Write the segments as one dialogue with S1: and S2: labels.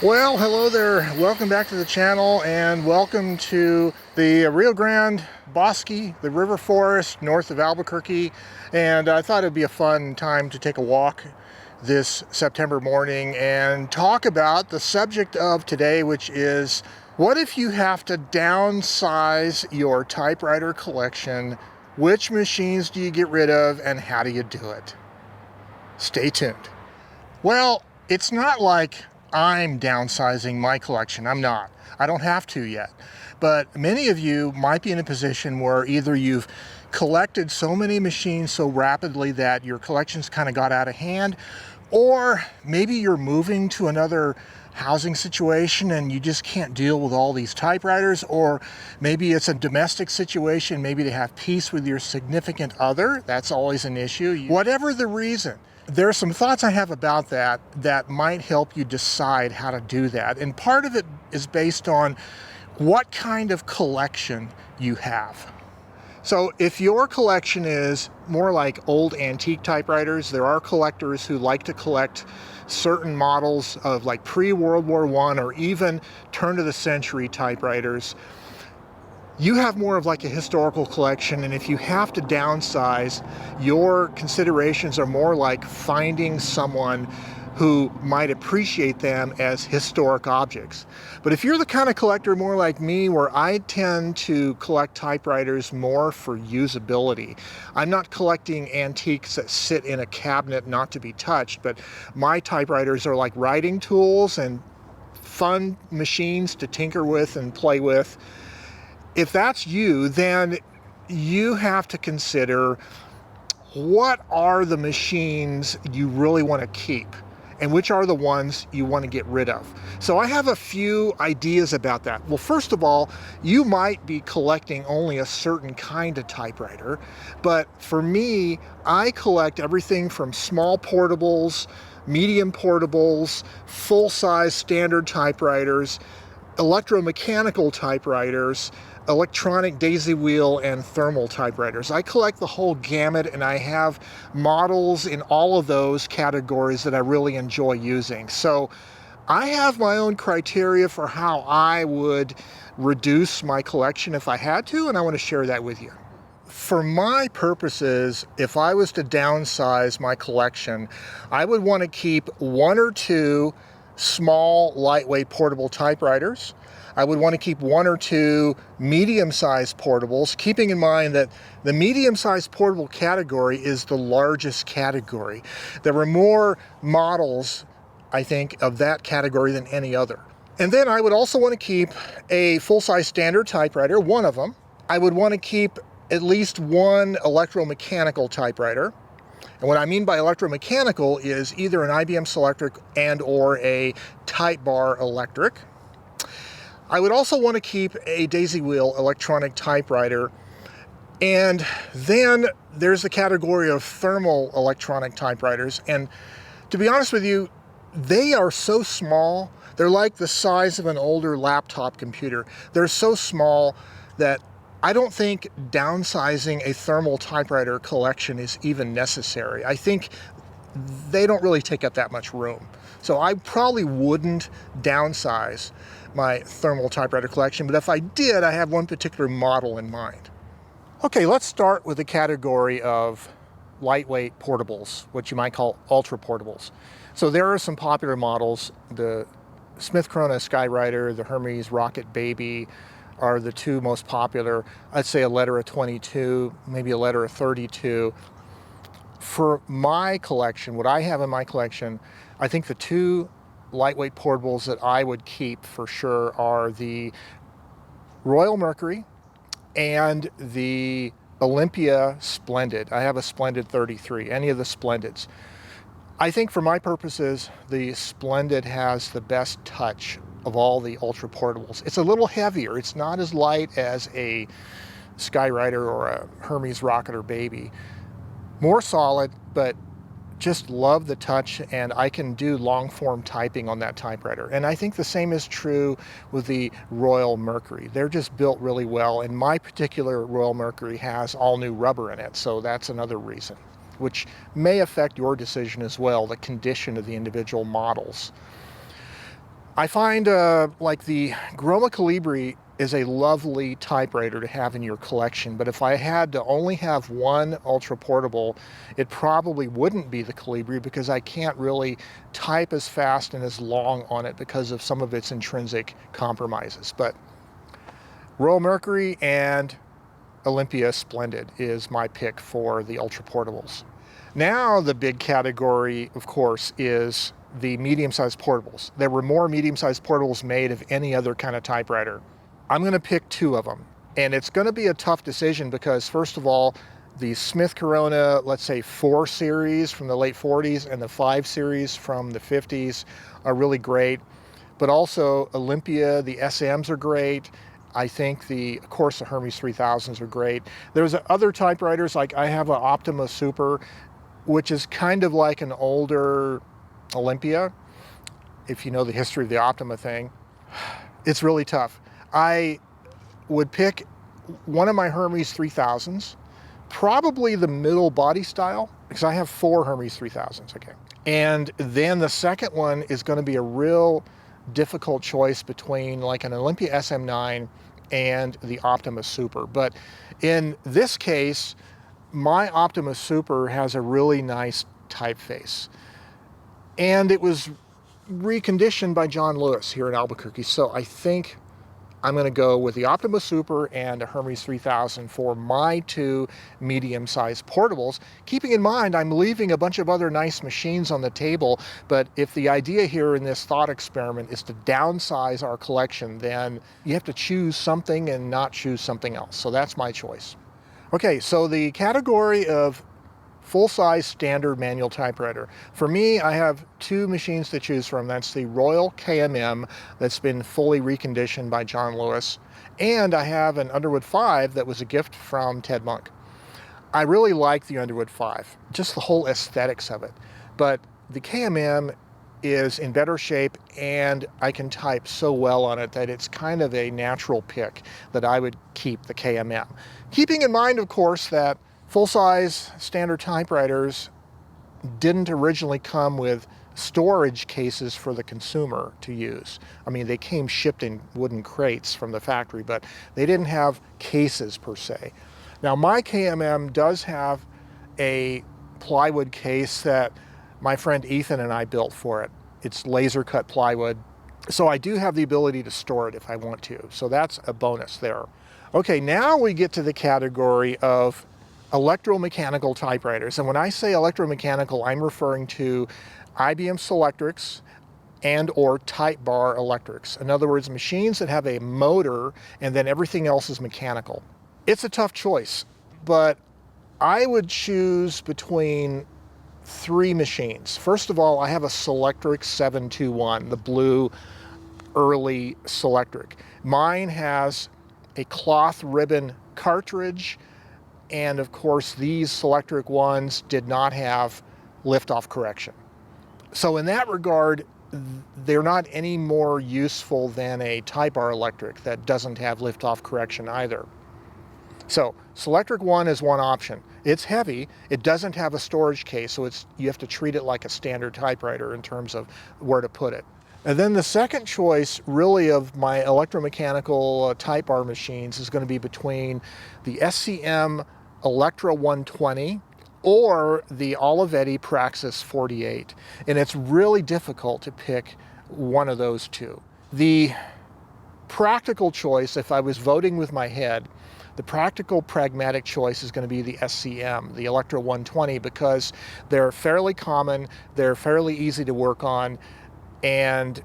S1: Well, hello there. Welcome back to the channel and welcome to the Rio Grande Bosque, the river forest north of Albuquerque. And I thought it'd be a fun time to take a walk this September morning and talk about the subject of today, which is what if you have to downsize your typewriter collection? Which machines do you get rid of and how do you do it? Stay tuned. Well, it's not like I'm downsizing my collection. I'm not. I don't have to yet. But many of you might be in a position where either you've collected so many machines so rapidly that your collection's kind of got out of hand, or maybe you're moving to another housing situation and you just can't deal with all these typewriters, or maybe it's a domestic situation, maybe to have peace with your significant other. That's always an issue. Whatever the reason, there are some thoughts I have about that might help you decide how to do that. And part of it is based on what kind of collection you have. So if your collection is more like old antique typewriters, there are collectors who like to collect certain models of like pre-World War I or even turn of the century typewriters. You have more of like a historical collection, and if you have to downsize, your considerations are more like finding someone who might appreciate them as historic objects. But if you're the kind of collector more like me, where I tend to collect typewriters more for usability, I'm not collecting antiques that sit in a cabinet not to be touched, but my typewriters are like writing tools and fun machines to tinker with and play with. If that's you, then you have to consider what are the machines you really want to keep and which are the ones you want to get rid of. So I have a few ideas about that. Well, first of all, you might be collecting only a certain kind of typewriter, but for me, I collect everything from small portables, medium portables, full-size standard typewriters, electromechanical typewriters, electronic daisy wheel, and thermal typewriters. I collect the whole gamut, and I have models in all of those categories that I really enjoy using. So I have my own criteria for how I would reduce my collection if I had to, and I want to share that with you. For my purposes, if I was to downsize my collection, I would want to keep one or two small, lightweight portable typewriters. I would want to keep one or two medium-sized portables, keeping in mind that the medium-sized portable category is the largest category. There are more models, I think, of that category than any other. And then I would also want to keep a full-size standard typewriter, one of them. I would want to keep at least one electromechanical typewriter. And what I mean by electromechanical is either an IBM Selectric and or a Type Bar Electric. I would also want to keep a daisy wheel electronic typewriter. And then there's the category of thermal electronic typewriters. And to be honest with you, they are so small. They're like the size of an older laptop computer. They're so small that I don't think downsizing a thermal typewriter collection is even necessary. I think they don't really take up that much room. So I probably wouldn't downsize my thermal typewriter collection, but if I did, I have one particular model in mind. Okay, let's start with the category of lightweight portables, what you might call ultra portables. So there are some popular models. The Smith Corona Skywriter, the Hermes Rocket Baby are the two most popular. I'd say a letter of 22, maybe a letter of 32. For my collection, what I have in my collection, I think the two lightweight portables that I would keep for sure are the Royal Mercury and the Olympia Splendid. I have a Splendid 33, any of the Splendids. I think for my purposes, the Splendid has the best touch of all the ultra portables. It's a little heavier. It's not as light as a Skywriter or a Hermes Rocket or Baby. More solid, but just love the touch, and I can do long form typing on that typewriter. And I think the same is true with the Royal Mercury. They're just built really well, and my particular Royal Mercury has all new rubber in it, so that's another reason, which may affect your decision as well, the condition of the individual models. I find like the Groma Calibri is a lovely typewriter to have in your collection, but if I had to only have one ultra portable, it probably wouldn't be the Calibri because I can't really type as fast and as long on it because of some of its intrinsic compromises. But Royal Mercury and Olympia Splendid is my pick for the ultra portables. Now the big category, of course, is the medium-sized portables. There were more medium-sized portables made of any other kind of typewriter. I'm going to pick two of them, and it's going to be a tough decision because, first of all, the Smith Corona, let's say 4 series from the late 40s and the 5 series from the 50s are really great, but also Olympia, the SMs are great. I think of course, the Hermes 3000s are great. There's other typewriters, like I have an Optima Super, which is kind of like an older Olympia, if you know the history of the Optima thing. It's really tough. I would pick one of my Hermes 3000s, probably the middle body style, because I have 4 Hermes 3000s, okay. And then the second one is going to be a real difficult choice between like an Olympia SM9 and the Optima Super. But in this case, my Optima Super has a really nice typeface. And it was reconditioned by John Lewis here in Albuquerque. So I think I'm going to go with the Optima Super and a Hermes 3000 for my 2 medium-sized portables, keeping in mind I'm leaving a bunch of other nice machines on the table, but if the idea here in this thought experiment is to downsize our collection, then you have to choose something and not choose something else. So that's my choice. Okay, so the category of full-size standard manual typewriter. For me, I have 2 machines to choose from. That's the Royal KMM that's been fully reconditioned by John Lewis, and I have an Underwood 5 that was a gift from Ted Monk. I really like the Underwood 5, just the whole aesthetics of it, but the KMM is in better shape and I can type so well on it that it's kind of a natural pick that I would keep the KMM. Keeping in mind, of course, that full-size standard typewriters didn't originally come with storage cases for the consumer to use. I mean, they came shipped in wooden crates from the factory, but they didn't have cases per se. Now, my KMM does have a plywood case that my friend Ethan and I built for it. It's laser cut plywood, so I do have the ability to store it if I want to. So that's a bonus there. Okay, now we get to the category of electromechanical typewriters. And when I say electromechanical, I'm referring to IBM Selectrics and or Type Bar electrics. In other words, machines that have a motor and then everything else is mechanical. It's a tough choice, but I would choose between 3 machines. First of all, I have a Selectric 721, the blue early Selectric. Mine has a cloth ribbon cartridge, and of course these Selectric ones did not have lift-off correction. So in that regard, they're not any more useful than a Type Bar electric that doesn't have lift-off correction either. So Selectric 1 is one option. It's heavy, it doesn't have a storage case, so you have to treat it like a standard typewriter in terms of where to put it. And then the second choice really of my electromechanical Type Bar machines is going to be between the SCM Electra 120 or the Olivetti Praxis 48. And it's really difficult to pick one of those 2. The practical choice, if I was voting with my head, the practical, pragmatic choice is going to be the SCM, the Electra 120, because they're fairly common, they're fairly easy to work on, and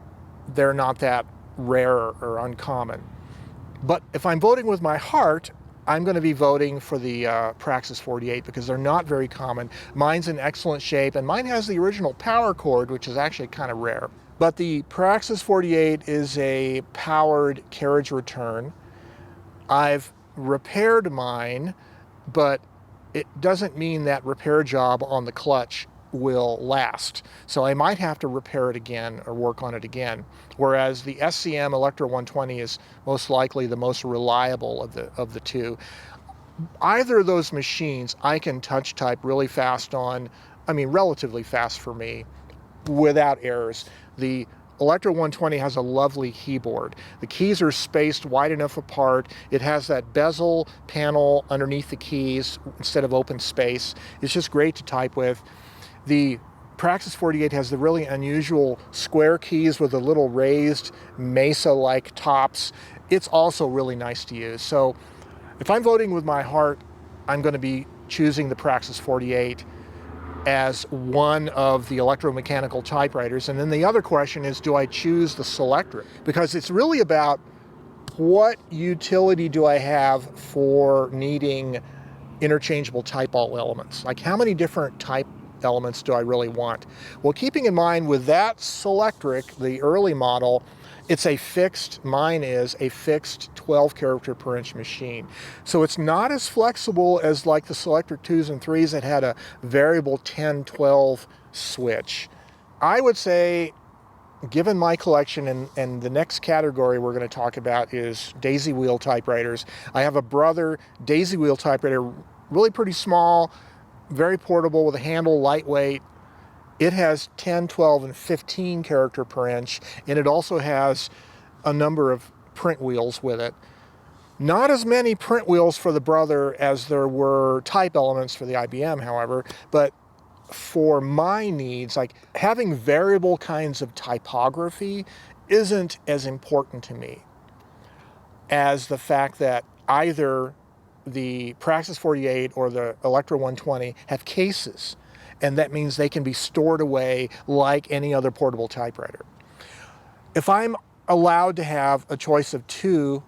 S1: they're not that rare or uncommon. But if I'm voting with my heart, I'm going to be voting for the Praxis 48 because they're not very common. Mine's in excellent shape, and mine has the original power cord, which is actually kind of rare. But the Praxis 48 is a powered carriage return. I've repaired mine, but it doesn't mean that repair job on the clutch will last. So I might have to repair it again or work on it again. Whereas the SCM Electra 120 is most likely the most reliable of the 2. Either of those machines I can touch type really fast on, I mean relatively fast for me, without errors. The Electro 120 has a lovely keyboard. The keys are spaced wide enough apart. It has that bezel panel underneath the keys instead of open space. It's just great to type with. The Praxis 48 has the really unusual square keys with the little raised mesa-like tops. It's also really nice to use. So if I'm voting with my heart, I'm going to be choosing the Praxis 48 as one of the electromechanical typewriters. And then the other question is, do I choose the Selectric? Because it's really about what utility do I have for needing interchangeable type alt elements? Like, how many different type elements do I really want? Well, keeping in mind with that Selectric, the early model, it's a fixed, mine is a fixed 12 character per inch machine. So it's not as flexible as like the Selectric 2s and 3s that had a variable 10-12 switch. I would say, given my collection, and the next category we're going to talk about is daisy wheel typewriters. I have a Brother daisy wheel typewriter, really pretty small, very portable with a handle, lightweight. It has 10, 12, and 15 character per inch, and it also has a number of print wheels with it. Not as many print wheels for the Brother as there were type elements for the IBM, however, but for my needs, like having variable kinds of typography isn't as important to me as the fact that either the Praxis 48 or the Electro 120 have cases, and that means they can be stored away like any other portable typewriter. If I'm allowed to have a choice of two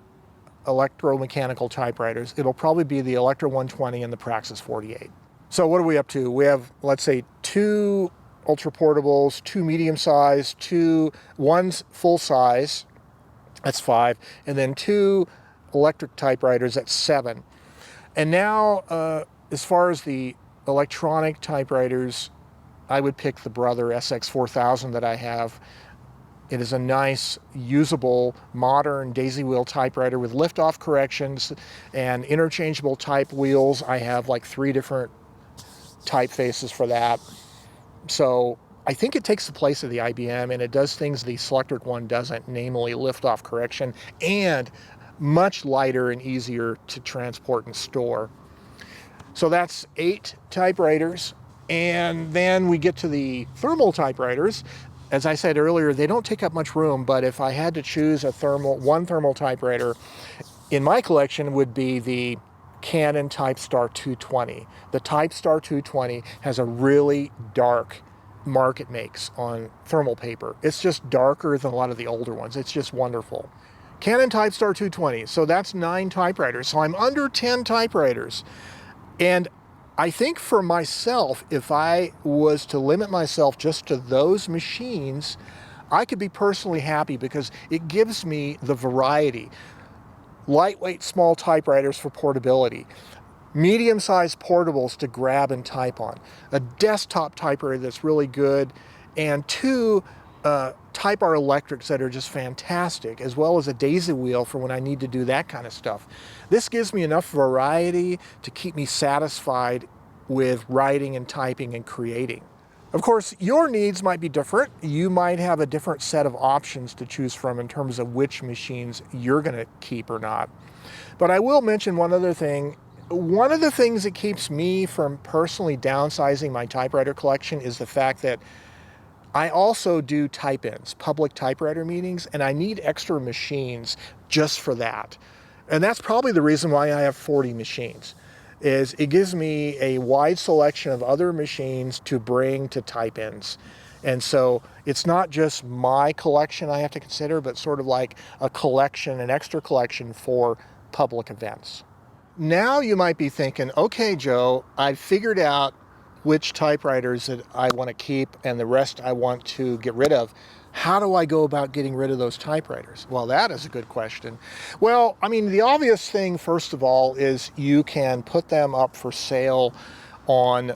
S1: electromechanical typewriters, it'll probably be the Electro 120 and the Praxis 48. So what are we up to? We have, let's say, two ultra portables, two medium size, one's full size, that's 5, and then two electric typewriters, that's 7. And now, as far as the electronic typewriters, I would pick the Brother SX4000 that I have. It is a nice, usable, modern daisy wheel typewriter with lift-off corrections and interchangeable type wheels. I have like 3 different typefaces for that. So I think it takes the place of the IBM, and it does things the Selectric one doesn't, namely lift-off correction, and much lighter and easier to transport and store. So that's 8 typewriters. And then we get to the thermal typewriters. As I said earlier, they don't take up much room, but if I had to choose one thermal typewriter in my collection, would be the Canon Typestar 220. The Typestar 220 has a really dark mark it makes on thermal paper. It's just darker than a lot of the older ones. It's just wonderful. Canon Typestar 220, so that's 9 typewriters. So I'm under 10 typewriters. And I think for myself, if I was to limit myself just to those machines, I could be personally happy because it gives me the variety. Lightweight small typewriters for portability, medium-sized portables to grab and type on, a desktop typewriter that's really good, and 2 Type-R electrics that are just fantastic, as well as a daisy wheel for when I need to do that kind of stuff. This gives me enough variety to keep me satisfied with writing and typing and creating. Of course, your needs might be different. You might have a different set of options to choose from in terms of which machines you're going to keep or not. But I will mention one other thing. One of the things that keeps me from personally downsizing my typewriter collection is the fact that I also do type-ins, public typewriter meetings, and I need extra machines just for that. And that's probably the reason why I have 40 machines, is it gives me a wide selection of other machines to bring to type-ins. And so it's not just my collection I have to consider, but sort of like a collection, an extra collection for public events. Now you might be thinking, okay, Joe, I've figured out which typewriters that I want to keep and the rest I want to get rid of. How do I go about getting rid of those typewriters? Well, that is a good question. Well, I mean, the obvious thing, first of all, is you can put them up for sale on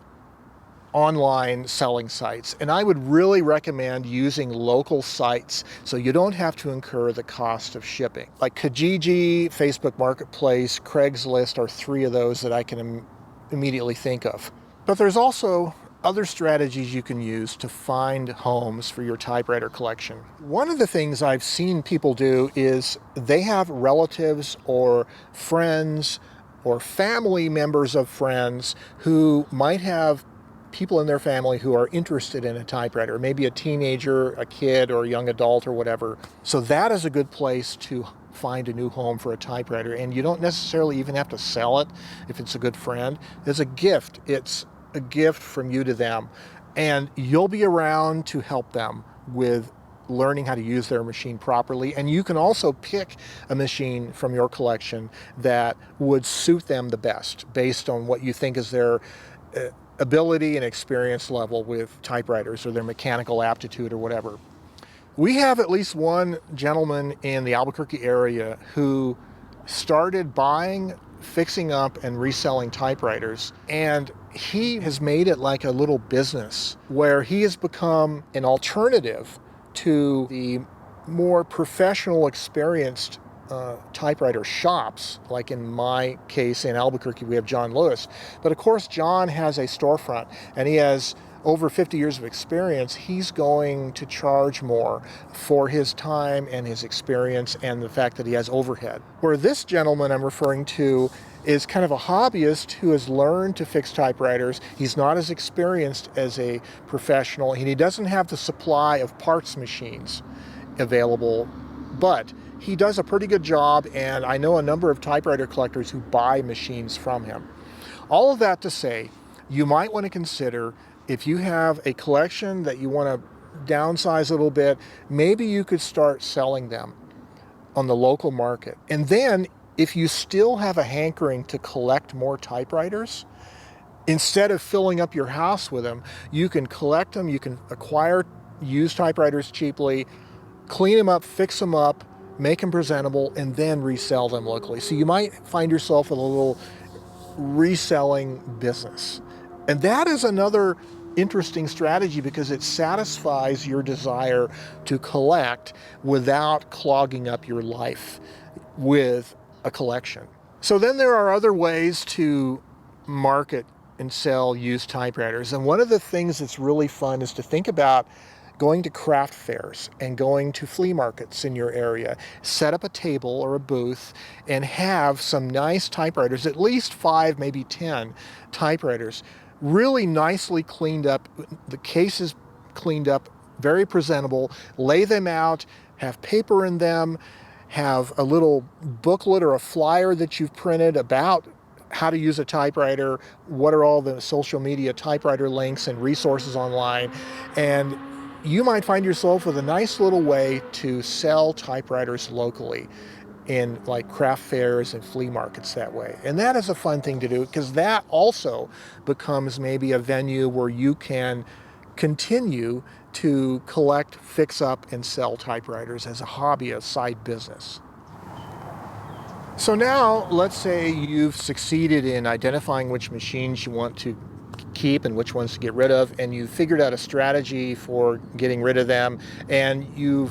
S1: online selling sites. And I would really recommend using local sites so you don't have to incur the cost of shipping. Like Kijiji, Facebook Marketplace, Craigslist are 3 of those that I can immediately think of. But there's also other strategies you can use to find homes for your typewriter collection. One of the things I've seen people do is they have relatives or friends or family members of friends who might have people in their family who are interested in a typewriter, maybe a teenager, a kid, or a young adult or whatever. So that is a good place to find a new home for a typewriter. And you don't necessarily even have to sell it if it's a good friend. It's a gift. It's a gift from you to them. And you'll be around to help them with learning how to use their machine properly. And you can also pick a machine from your collection that would suit them the best based on what you think is their ability and experience level with typewriters or their mechanical aptitude or whatever. We have at least one gentleman in the Albuquerque area who started buying, fixing up, and reselling typewriters, and he has made it like a little business where he has become an alternative to the more professional, experienced typewriter shops. Like in my case in Albuquerque, we have John Lewis. But of course, John has a storefront and he has over 50 years of experience. He's going to charge more for his time and his experience and the fact that he has overhead. Where this gentleman I'm referring to is kind of a hobbyist who has learned to fix typewriters. He's not as experienced as a professional, and he doesn't have the supply of parts machines available, but he does a pretty good job, and I know a number of typewriter collectors who buy machines from him. All of that to say, you might want to consider, if you have a collection that you want to downsize a little bit, maybe you could start selling them on the local market. And then if you still have a hankering to collect more typewriters, instead of filling up your house with them, you can collect them, you can acquire used typewriters cheaply, clean them up, fix them up, make them presentable, and then resell them locally. So you might find yourself in a little reselling business. And that is another interesting strategy because it satisfies your desire to collect without clogging up your life with a collection. So then there are other ways to market and sell used typewriters. And one of the things that's really fun is to think about going to craft fairs and going to flea markets in your area. Set up a table or a booth and have some nice typewriters, at least 5, maybe 10 typewriters, really nicely cleaned up, the cases cleaned up, very presentable. Lay them out, have paper in them, have a little booklet or a flyer that you've printed about how to use a typewriter, what are all the social media typewriter links and resources online, and you might find yourself with a nice little way to sell typewriters locally in like craft fairs and flea markets that way. And that is a fun thing to do because that also becomes maybe a venue where you can continue to collect, fix up, and sell typewriters as a hobby, a side business. So now let's say you've succeeded in identifying which machines you want to keep and which ones to get rid of, and you've figured out a strategy for getting rid of them, and you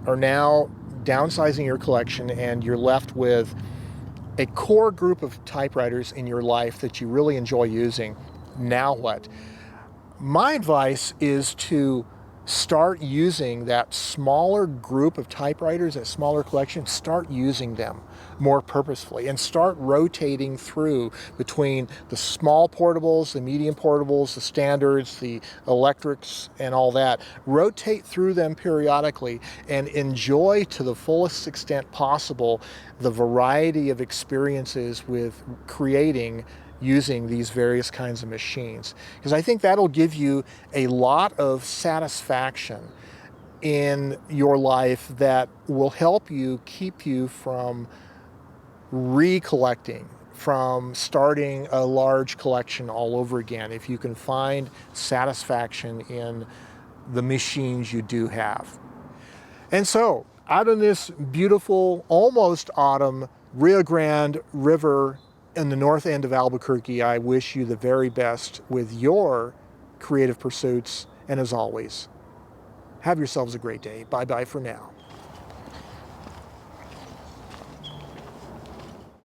S1: are now downsizing your collection and you're left with a core group of typewriters in your life that you really enjoy using. Now what? My advice is to start using that smaller group of typewriters, that smaller collection, start using them more purposefully and start rotating through between the small portables, the medium portables, the standards, the electrics, and all that. Rotate through them periodically and enjoy to the fullest extent possible the variety of experiences with creating using these various kinds of machines. Because I think that'll give you a lot of satisfaction in your life that will help you keep you from recollecting, from starting a large collection all over again, if you can find satisfaction in the machines you do have. And so, out in this beautiful, almost autumn, Rio Grande River in the north end of Albuquerque, I wish you the very best with your creative pursuits. And as always, have yourselves a great day. Bye-bye for now.